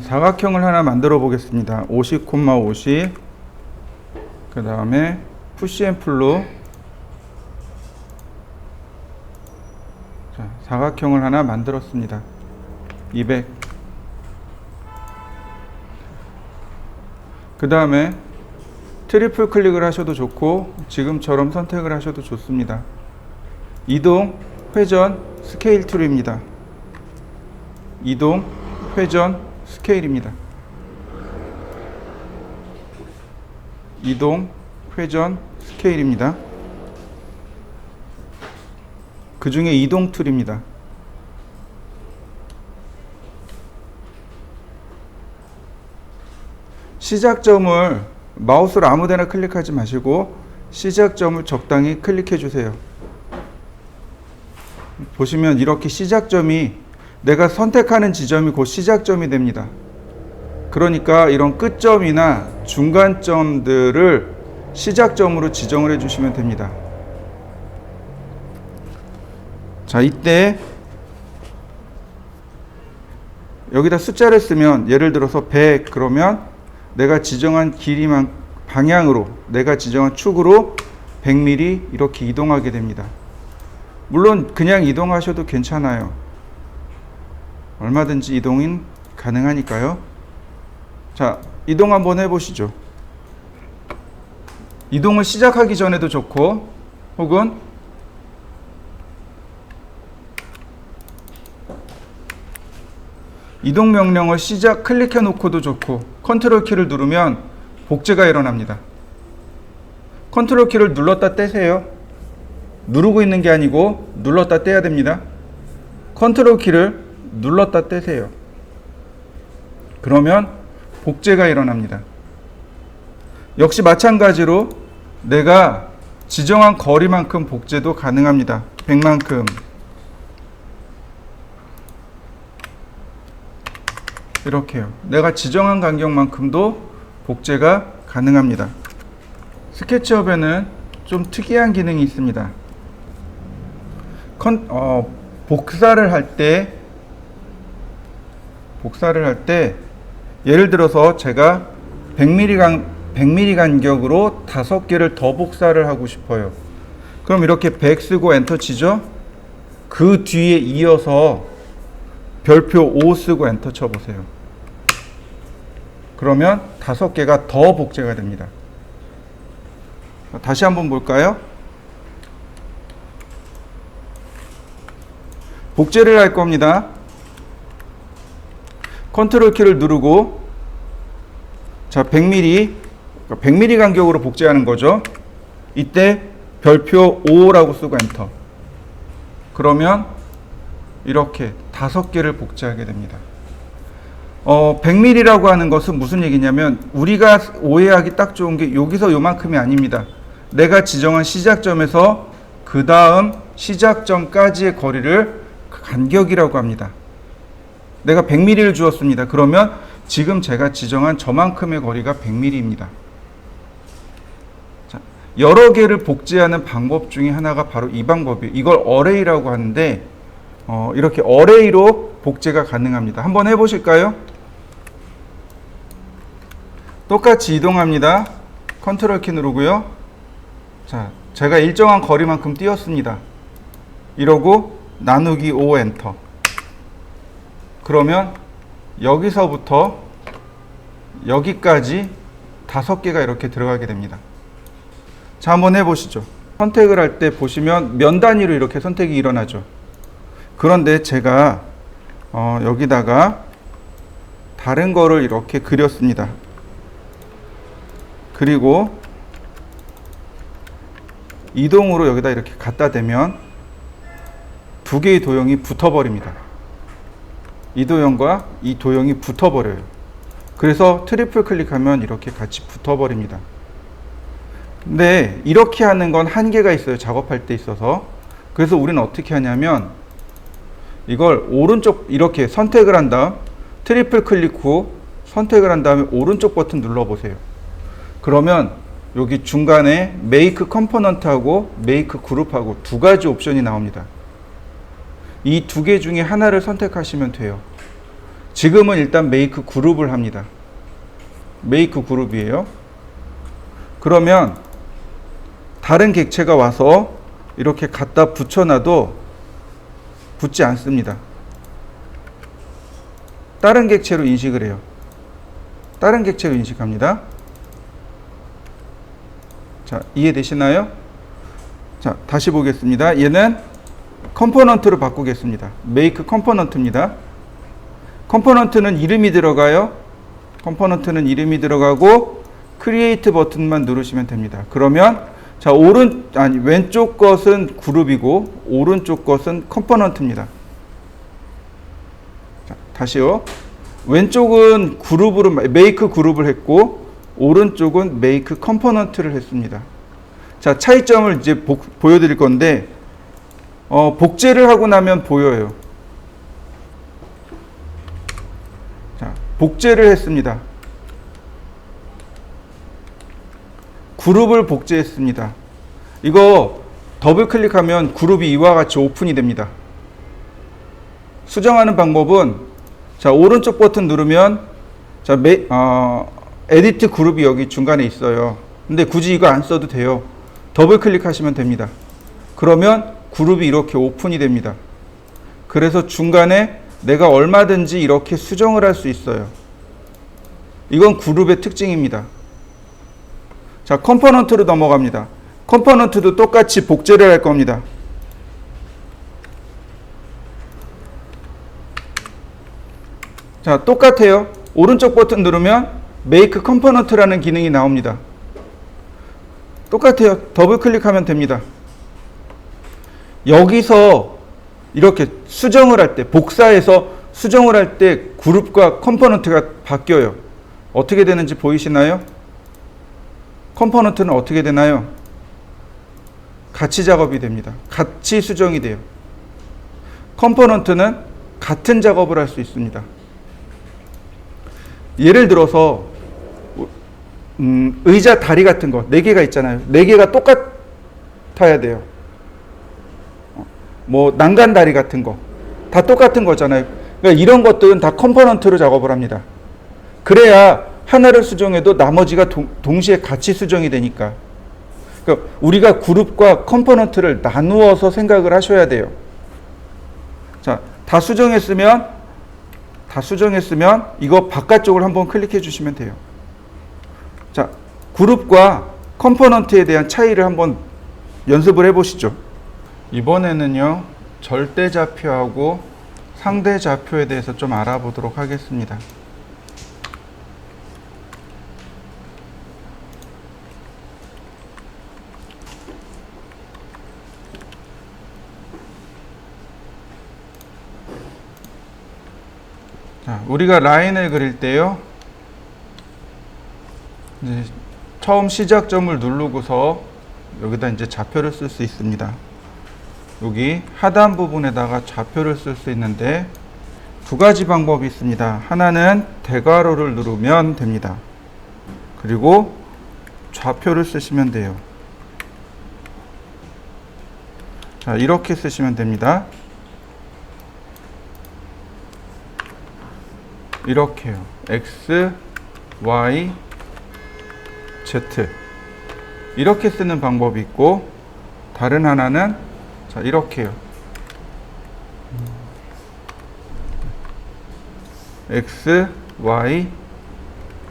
사각형을 하나 만들어 보겠습니다. 50, 50. 그 다음에 푸시 앤 풀로 사각형을 하나 만들었습니다. 200. 그 다음에 트리플 클릭을 하셔도 좋고 지금처럼 선택을 하셔도 좋습니다. 이동, 회전, 스케일 툴입니다. 이동, 회전, 스케일입니다. 이동, 회전, 스케일입니다. 그 중에 이동 툴입니다. 시작점을 마우스로 아무데나 클릭하지 마시고 시작점을 적당히 클릭해 주세요. 보시면 이렇게 시작점이 내가 선택하는 지점이 곧 시작점이 됩니다. 그러니까 이런 끝점이나 중간점들을 시작점으로 지정을 해주시면 됩니다. 자, 이때 여기다 숫자를 쓰면 예를 들어서 100 그러면 내가 지정한 길이만 방향으로 내가 지정한 축으로 100mm 이렇게 이동하게 됩니다. 물론 그냥 이동하셔도 괜찮아요. 얼마든지 이동이 가능하니까요. 자, 이동 한번 해보시죠. 이동을 시작하기 전에도 좋고 혹은 이동 명령을 시작 클릭해 놓고도 좋고 컨트롤 키를 누르면 복제가 일어납니다. 컨트롤 키를 눌렀다 떼세요. 누르고 있는 게 아니고 눌렀다 떼야 됩니다. 컨트롤 키를 눌렀다 떼세요. 그러면 복제가 일어납니다. 역시 마찬가지로 내가 지정한 거리만큼 복제도 가능합니다. 100만큼 이렇게요. 내가 지정한 간격만큼도 복제가 가능합니다. 스케치업에는 좀 특이한 기능이 있습니다. 복사를 할 때 예를 들어서 제가 100mm 간격으로 5개를 더 복사를 하고 싶어요. 그럼 이렇게 100 쓰고 엔터 치죠. 그 뒤에 이어서 별표 5 쓰고 엔터 쳐보세요. 그러면 5개가 더 복제가 됩니다. 다시 한번 볼까요? 복제를 할 겁니다. 컨트롤 키를 누르고 자 100mm 간격으로 복제하는 거죠. 이때 별표 5라고 쓰고 엔터. 그러면 이렇게 5개를 복제하게 됩니다. 100mm라고 하는 것은 무슨 얘기냐면 우리가 오해하기 딱 좋은 게 여기서 요만큼이 아닙니다. 내가 지정한 시작점에서 그 다음 시작점까지의 거리를 간격이라고 합니다. 내가 100mm를 주었습니다. 그러면 지금 제가 지정한 저만큼의 거리가 100mm입니다. 자, 여러 개를 복제하는 방법 중에 하나가 바로 이 방법이에요. 이걸 어레이라고 하는데 이렇게 어레이로 복제가 가능합니다. 한번 해보실까요? 똑같이 이동합니다. 컨트롤 키 누르고요. 자, 제가 일정한 거리만큼 띄웠습니다. 이러고 나누기 5 엔터. 그러면 여기서부터 여기까지 5개가 이렇게 들어가게 됩니다. 자, 한번 해보시죠. 선택을 할 때 보시면 면 단위로 이렇게 선택이 일어나죠. 그런데 제가 여기다가 다른 거를 이렇게 그렸습니다. 그리고 이동으로 여기다 이렇게 갖다 대면 두 개의 도형이 붙어버립니다. 이 도형과 이 도형이 붙어버려요. 그래서 트리플 클릭하면 이렇게 같이 붙어버립니다. 근데 이렇게 하는 건 한계가 있어요. 작업할 때 있어서. 그래서 우리는 어떻게 하냐면 이걸 오른쪽 이렇게 선택을 한 다음 트리플 클릭 후 선택을 한 다음에 오른쪽 버튼 눌러보세요. 그러면 여기 중간에 메이크 컴포넌트하고 메이크 그룹하고 두 가지 옵션이 나옵니다. 이 두 개 중에 하나를 선택하시면 돼요. 지금은 일단 make 그룹을 합니다. make 그룹이에요. 그러면 다른 객체가 와서 이렇게 갖다 붙여놔도 붙지 않습니다. 다른 객체로 인식을 해요. 다른 객체로 인식합니다. 자, 이해되시나요? 자, 다시 보겠습니다. 얘는 컴포넌트로 바꾸겠습니다. make 컴포넌트입니다. 컴포넌트는 이름이 들어가요. 컴포넌트는 이름이 들어가고 create 버튼만 누르시면 됩니다. 그러면 자, 왼쪽 것은 그룹이고 오른쪽 것은 컴포넌트입니다. 자, 다시요. 왼쪽은 그룹으로 make 그룹을 했고 오른쪽은 make 컴포넌트를 했습니다. 자, 차이점을 이제 보여드릴 건데 복제를 하고 나면 보여요. 자, 복제를 했습니다. 그룹을 복제했습니다. 이거 더블 클릭하면 그룹이 이와 같이 오픈이 됩니다. 수정하는 방법은 자, 오른쪽 버튼 누르면 자, 에디트 그룹이 여기 중간에 있어요. 근데 굳이 이거 안 써도 돼요. 더블 클릭하시면 됩니다. 그러면 그룹이 이렇게 오픈이 됩니다. 그래서 중간에 내가 얼마든지 이렇게 수정을 할 수 있어요. 이건 그룹의 특징입니다. 자, 컴포넌트로 넘어갑니다. 컴포넌트도 똑같이 복제를 할 겁니다. 자, 똑같아요. 오른쪽 버튼 누르면 make 컴포넌트라는 기능이 나옵니다. 똑같아요. 더블 클릭하면 됩니다. 여기서 이렇게 수정을 할 때, 복사해서 수정을 할 때 그룹과 컴포넌트가 바뀌어요. 어떻게 되는지 보이시나요? 컴포넌트는 어떻게 되나요? 같이 작업이 됩니다. 같이 수정이 돼요. 컴포넌트는 같은 작업을 할 수 있습니다. 예를 들어서 의자 다리 같은 거 4개가 있잖아요. 4개가 똑같아야 돼요. 뭐 난간 다리 같은 거 다 똑같은 거잖아요. 그러니까 이런 것들은 다 컴포넌트로 작업을 합니다. 그래야 하나를 수정해도 나머지가 동시에 같이 수정이 되니까. 그러니까 우리가 그룹과 컴포넌트를 나누어서 생각을 하셔야 돼요. 자, 다 수정했으면 이거 바깥쪽을 한번 클릭해 주시면 돼요. 자, 그룹과 컴포넌트에 대한 차이를 한번 연습을 해 보시죠. 이번에는요, 절대좌표하고 상대좌표에 대해서 좀 알아보도록 하겠습니다. 자, 우리가 라인을 그릴 때요, 이제 처음 시작점을 누르고서 여기다 이제 좌표를 쓸 수 있습니다. 여기 하단 부분에다가 좌표를 쓸 수 있는데 두 가지 방법이 있습니다. 하나는 대괄호를 누르면 됩니다. 그리고 좌표를 쓰시면 돼요. 자, 이렇게 쓰시면 됩니다. 이렇게요. X, Y, Z 이렇게 쓰는 방법이 있고, 다른 하나는 자, 이렇게요. X, Y,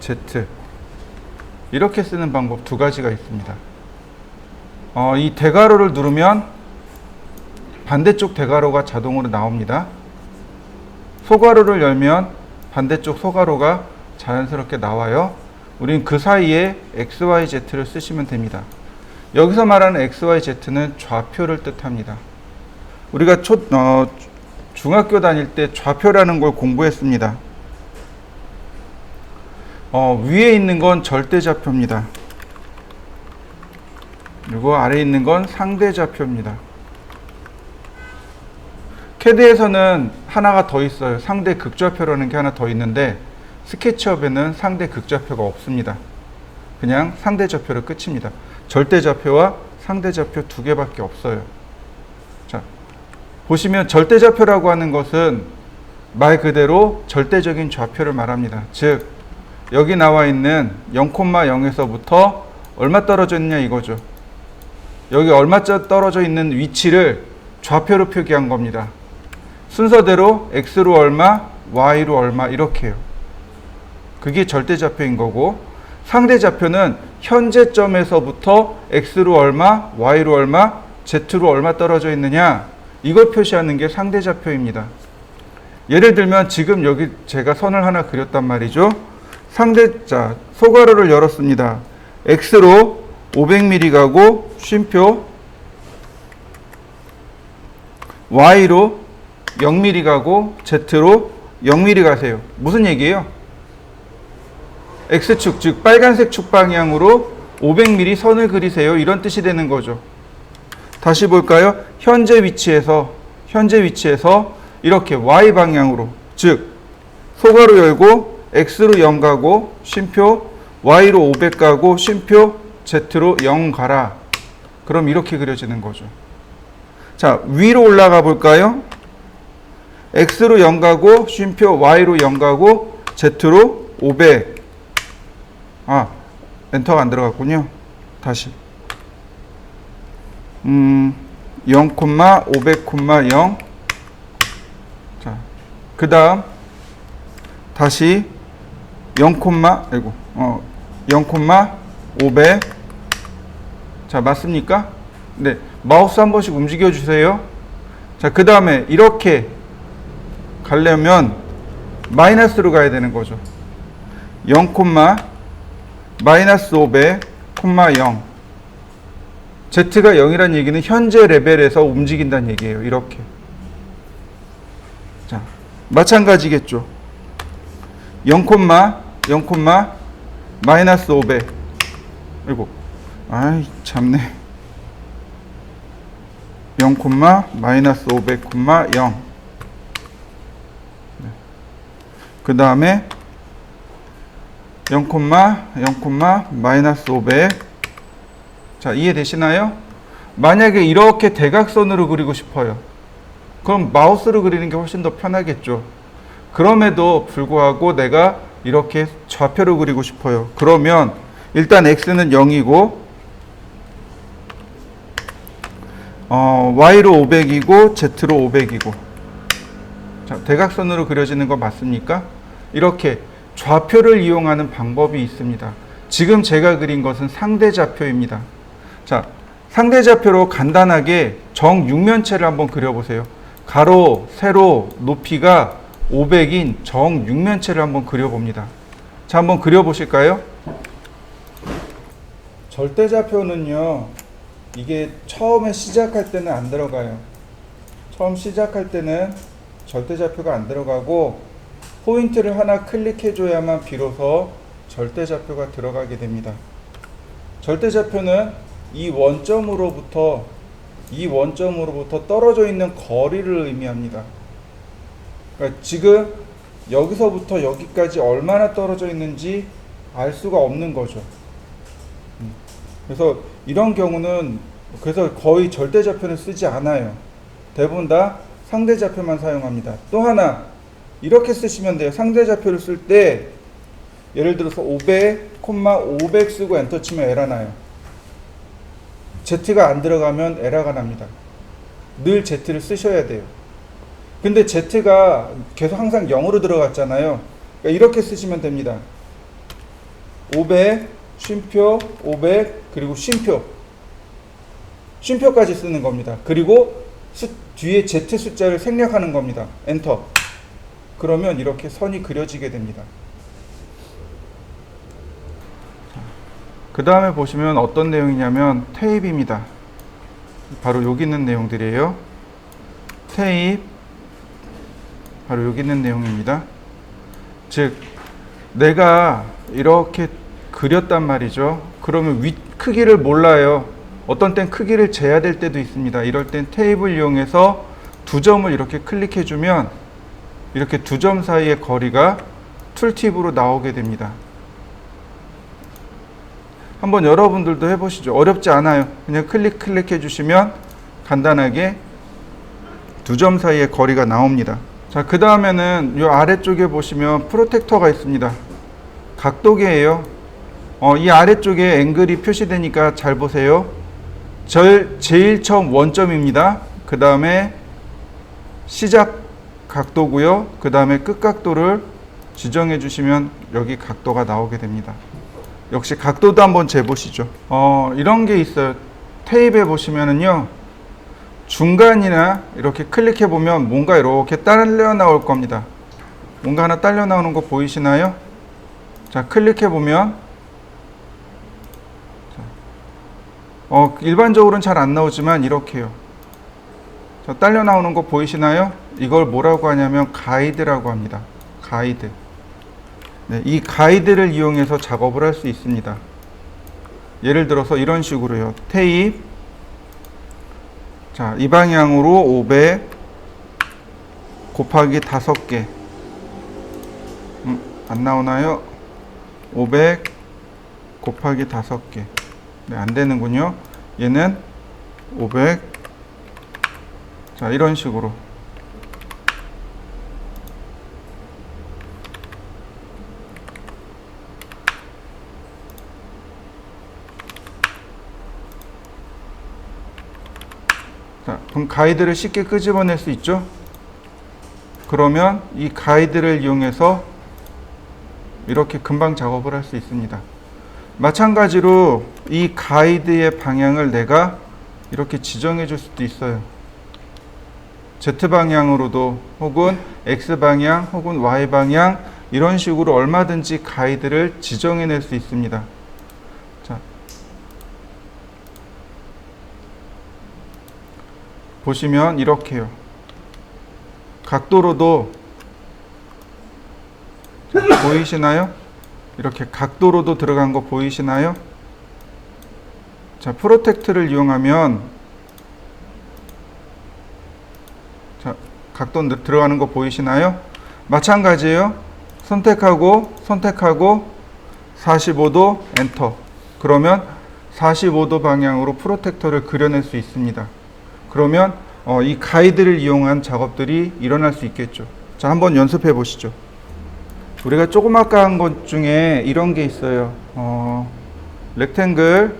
Z 이렇게 쓰는 방법 두 가지가 있습니다. 이 대괄호를 누르면 반대쪽 대괄호가 자동으로 나옵니다. 소괄호를 열면 반대쪽 소괄호가 자연스럽게 나와요. 우린 그 사이에 X, Y, Z를 쓰시면 됩니다. 여기서 말하는 X, Y, Z는 좌표를 뜻합니다. 우리가 중학교 다닐 때 좌표라는 걸 공부했습니다. 위에 있는 건 절대좌표입니다. 그리고 아래에 있는 건 상대좌표입니다. 캐드에서는 하나가 더 있어요. 상대 극좌표라는 게 하나 더 있는데 스케치업에는 상대 극좌표가 없습니다. 그냥 상대좌표로 끝입니다. 절대좌표와 상대좌표 두 개밖에 없어요. 자, 보시면 절대좌표라고 하는 것은 말 그대로 절대적인 좌표를 말합니다. 즉 여기 나와 있는 0,0에서부터 얼마 떨어져 있냐 이거죠. 여기 얼마 떨어져 있는 위치를 좌표로 표기한 겁니다. 순서대로 x로 얼마, y로 얼마 이렇게요. 그게 절대좌표인 거고, 상대좌표는 현재점에서부터 x로 얼마, y로 얼마, z로 얼마 떨어져 있느냐 이걸 표시하는 게 상대좌표입니다. 예를 들면 지금 여기 제가 선을 하나 그렸단 말이죠. 자, 소괄호를 열었습니다. x로 500mm 가고 쉼표, y로 0mm 가고 z로 0mm 가세요. 무슨 얘기예요? x축, 즉 빨간색 축 방향으로 500mm 선을 그리세요. 이런 뜻이 되는 거죠. 다시 볼까요? 현재 위치에서 이렇게 y 방향으로, 즉 소괄호 열고 x로 0 가고 쉼표, y로 500 가고 쉼표, z로 0 가라. 그럼 이렇게 그려지는 거죠. 자, 위로 올라가 볼까요? x로 0 가고 쉼표, y로 0 가고 z로 500. 엔터가 안 들어갔군요. 다시 0, 500,0. 자, 그 다음 다시 0,500. 자, 맞습니까? 네, 마우스 한 번씩 움직여 주세요. 자, 그 다음에 이렇게 가려면 마이너스로 가야 되는 거죠. 0,-500,0. z가 0이란 얘기는 현재 레벨에서 움직인다는 얘기예요. 이렇게. 자, 마찬가지겠죠. 0,-500. 아이고, 아이 참네. 0,-500,0. 그 다음에 0,-500. 자, 이해되시나요? 만약에 이렇게 대각선으로 그리고 싶어요. 그럼 마우스로 그리는 게 훨씬 더 편하겠죠. 그럼에도 불구하고 내가 이렇게 좌표로 그리고 싶어요. 그러면 일단 x는 0이고 y로 500이고 z로 500이고. 자, 대각선으로 그려지는 거 맞습니까? 이렇게 좌표를 이용하는 방법이 있습니다. 지금 제가 그린 것은 상대좌표입니다. 자, 상대좌표로 간단하게 정육면체를 한번 그려보세요. 가로, 세로, 높이가 500인 정육면체를 한번 그려봅니다. 자, 한번 그려보실까요? 절대좌표는요, 이게 처음에 시작할 때는 안 들어가요. 처음 시작할 때는 절대좌표가 안 들어가고 포인트를 하나 클릭해줘야만 비로소 절대좌표가 들어가게 됩니다. 절대좌표는 이 원점으로부터 떨어져 있는 거리를 의미합니다. 그러니까 지금 여기서부터 여기까지 얼마나 떨어져 있는지 알 수가 없는 거죠. 그래서 이런 경우는 그래서 거의 절대좌표는 쓰지 않아요. 대부분 다 상대좌표만 사용합니다. 또 하나 이렇게 쓰시면 돼요. 상대좌표를 쓸 때 예를 들어서 500,500 쓰고 엔터 치면 에러 나요. Z가 안 들어가면 에러가 납니다. 늘 Z를 쓰셔야 돼요. 근데 Z가 계속 항상 0으로 들어갔잖아요. 그러니까 이렇게 쓰시면 됩니다. 500, 쉼표, 500, 그리고 쉼표. 쉼표까지 쓰는 겁니다. 그리고 뒤에 Z 숫자를 생략하는 겁니다. 엔터. 그러면 이렇게 선이 그려지게 됩니다. 그 다음에 보시면 어떤 내용이냐면 테이프입니다. 바로 여기 있는 내용들이에요. 테이프, 바로 여기 있는 내용입니다. 즉 내가 이렇게 그렸단 말이죠. 그러면 윗 크기를 몰라요. 어떤 땐 크기를 재야 될 때도 있습니다. 이럴 땐 테이프를 이용해서 두 점을 이렇게 클릭해 주면 이렇게 두 점 사이의 거리가 툴팁으로 나오게 됩니다. 한번 여러분들도 해보시죠. 어렵지 않아요. 그냥 클릭해 주시면 간단하게 두 점 사이의 거리가 나옵니다. 자, 그 다음에는 이 아래쪽에 보시면 프로텍터가 있습니다. 각도계예요. 이 아래쪽에 앵글이 표시되니까 잘 보세요. 제일 처음 원점입니다. 그 다음에 시작 각도고요. 그 다음에 끝 각도를 지정해 주시면 여기 각도가 나오게 됩니다. 역시 각도도 한번 재보시죠. 이런 게 있어요. 테이프에 보시면은요, 중간이나 이렇게 클릭해 보면 뭔가 이렇게 딸려 나올 겁니다. 뭔가 하나 딸려 나오는 거 보이시나요? 자, 클릭해 보면 일반적으로는 잘 안 나오지만 이렇게요. 자, 딸려 나오는 거 보이시나요? 이걸 뭐라고 하냐면 가이드라고 합니다. 가이드. 네, 이 가이드를 이용해서 작업을 할 수 있습니다. 예를 들어서 이런 식으로요. 테이프, 자, 이 방향으로 500 곱하기 5개. 안 나오나요? 500 곱하기 5개. 네, 안 되는군요. 얘는 500. 자, 이런 식으로. 자, 그럼 가이드를 쉽게 끄집어낼 수 있죠? 그러면 이 가이드를 이용해서 이렇게 금방 작업을 할 수 있습니다. 마찬가지로 이 가이드의 방향을 내가 이렇게 지정해 줄 수도 있어요. Z방향으로도 혹은 X방향 혹은 Y방향 이런 식으로 얼마든지 가이드를 지정해 낼 수 있습니다. 자, 보시면 이렇게요. 각도로도 보이시나요? 이렇게 각도로도 들어간 거 보이시나요? 자, 프로텍트를 이용하면 자, 각도 들어가는 거 보이시나요? 마찬가지예요. 선택하고 45도 엔터. 그러면 45도 방향으로 프로텍터를 그려낼 수 있습니다. 그러면 이 가이드를 이용한 작업들이 일어날 수 있겠죠. 자, 한번 연습해 보시죠. 우리가 조그맣게 한 것 중에 이런 게 있어요. 렉탱글.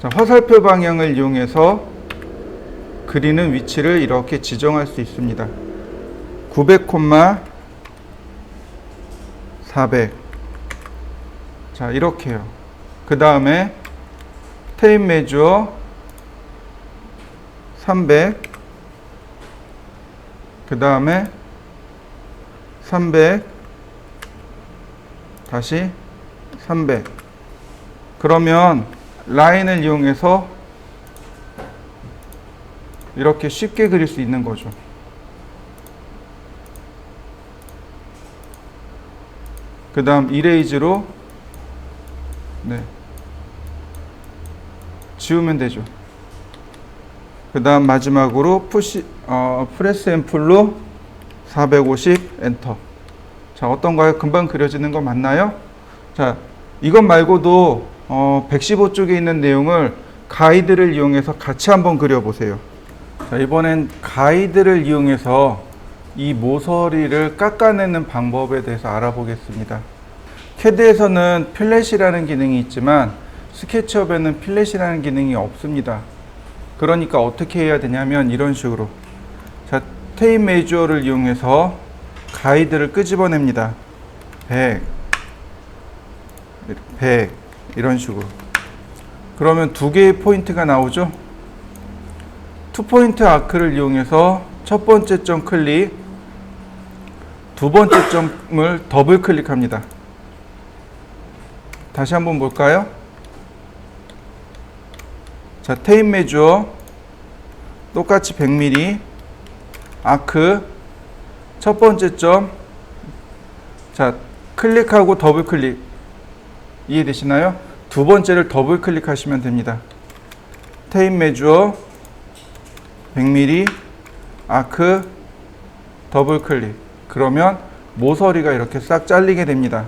자, 화살표 방향을 이용해서 그리는 위치를 이렇게 지정할 수 있습니다. 900, 400. 자, 이렇게요. 그 다음에 테이프 메주어 300. 그 다음에 300. 다시 300. 그러면 라인을 이용해서 이렇게 쉽게 그릴 수 있는 거죠. 그 다음 이레이즈로 네, 지우면 되죠. 그 다음 마지막으로 프레스 앤 풀로 450 엔터. 자, 어떤가요? 금방 그려지는 거 맞나요? 자, 이것 말고도 115쪽에 있는 내용을 가이드를 이용해서 같이 한번 그려보세요. 자, 이번엔 가이드를 이용해서 이 모서리를 깎아내는 방법에 대해서 알아보겠습니다. 캐드에서는 필렛이라는 기능이 있지만 스케치업에는 필렛이라는 기능이 없습니다. 그러니까 어떻게 해야 되냐면 이런 식으로, 자, 테이프 메주어를 이용해서 가이드를 끄집어냅니다. 100 이런 식으로. 그러면 두 개의 포인트가 나오죠. 투포인트 아크를 이용해서 첫 번째 점 클릭, 두 번째 점을 더블 클릭합니다. 다시 한번 볼까요? 자, 테이프 메주어 똑같이 100mm 아크 첫 번째 점, 자, 클릭하고 더블 클릭. 이해되시나요? 두 번째를 더블 클릭하시면 됩니다. 테이프 메주어 100mm 아크 더블 클릭. 그러면 모서리가 이렇게 싹 잘리게 됩니다.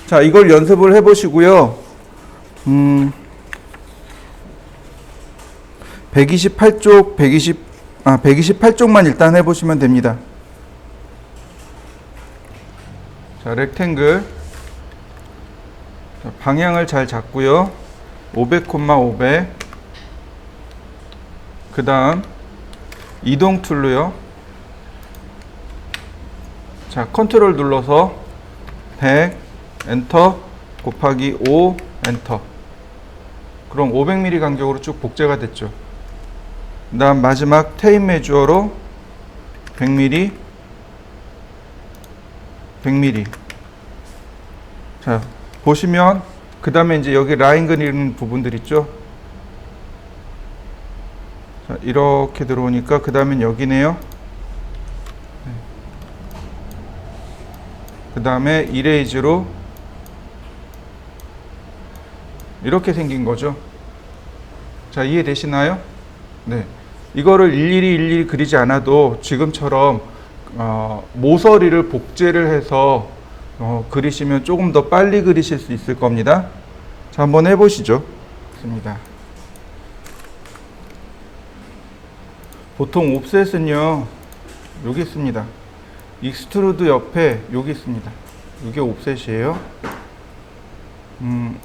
자, 이걸 연습을 해 보시고요. 128쪽만 일단 해 보시면 됩니다. 자, 렉탱글. 자, 방향을 잘 잡고요. 500, 500. 그 다음 이동 툴로요. 자, 컨트롤 눌러서 100 엔터 곱하기 5 엔터. 그럼 500mm 간격으로 쭉 복제가 됐죠. 그 다음 마지막 테이프 메주어로 100mm 100mm. 자, 보시면 그 다음에 이제 여기 라인 그리는 부분들 있죠. 자, 이렇게 들어오니까 그 다음엔 여기네요. 그 다음에 이레이즈로 이렇게 생긴 거죠. 자, 이해되시나요? 네. 이거를 일일이 그리지 않아도 지금처럼 모서리를 복제를 해서 그리시면 조금 더 빨리 그리실 수 있을 겁니다. 자, 한번 해보시죠. 좋습니다. 보통 옵셋은요, 여기 있습니다. 익스트루드 옆에 여기 있습니다. 이게 옵셋이에요.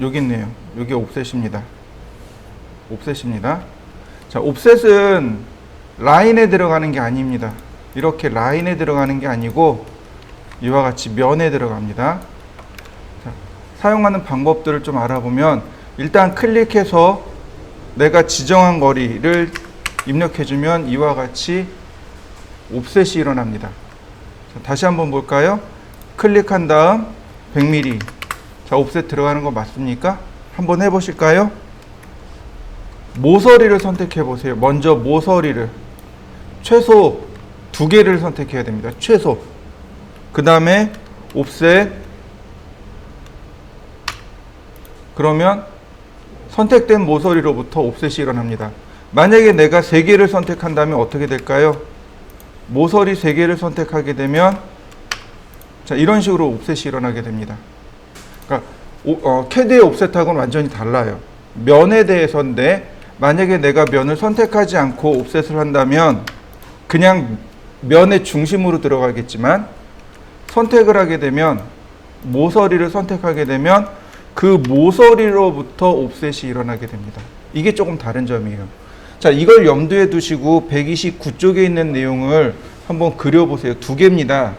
여기 있네요. 이게 옵셋입니다. 옵셋입니다. 자, 옵셋은 라인에 들어가는 게 아닙니다. 이렇게 라인에 들어가는 게 아니고 이와 같이 면에 들어갑니다. 자, 사용하는 방법들을 좀 알아보면 일단 클릭해서 내가 지정한 거리를 입력해주면 이와 같이 옵셋이 일어납니다. 자, 다시 한번 볼까요? 클릭한 다음 100mm. 자, 옵셋 들어가는 거 맞습니까? 한번 해보실까요? 모서리를 선택해 보세요. 먼저 모서리를 최소 2개를 선택해야 됩니다. 최소. 그 다음에 옵셋. 그러면 선택된 모서리로부터 옵셋이 일어납니다. 만약에 내가 3개를 선택한다면 어떻게 될까요? 모서리 3개를 선택하게 되면 자, 이런 식으로 옵셋이 일어나게 됩니다. 그러니까 캐드의 옵셋하고는 완전히 달라요. 면에 대해서인데 만약에 내가 면을 선택하지 않고 옵셋을 한다면 그냥 면의 중심으로 들어가겠지만 선택을 하게 되면 모서리를 선택하게 되면 그 모서리로부터 옵셋이 일어나게 됩니다. 이게 조금 다른 점이에요. 자, 이걸 염두에 두시고 129쪽에 있는 내용을 한번 그려보세요. 2개입니다.